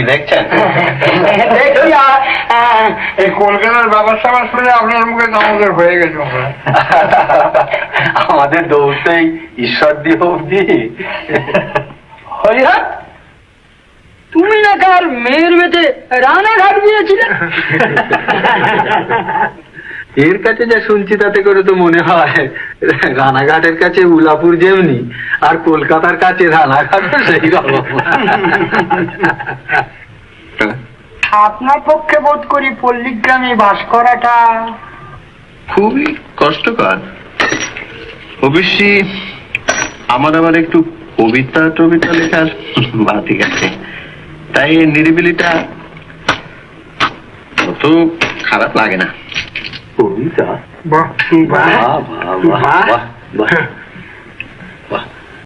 দেখছেন? দেখছি এই কলকাতার ব্যাপার স্যাপার শুনে আপনার মুখে আমাদের হয়ে গেছে। আমাদের দৌড়তেই ঈশ্বর দিয়ে অবধি। হরিহর, তুমি না কার মেয়ের বেটে রানাঘাট দিয়েছিলে? এর কাছে যা শুনছি তাতে করে তো মনে হয় রানাঘাটের কাছে উলাপুর যেমনি আর কলকাতার কাছে রানাঘাট সেই রকম। আপনার পক্ষে বোধ করি পল্লীগ্রামে বাস করাটা খুবই কষ্টকর। অবশ্যই আমার আবার একটু কবিতা টবিতা লেখার বাতিক আছে, তাই এই নিরিবিলিটা অত খারাপ লাগে না। কবিতা? বাহ বাহ বাহ।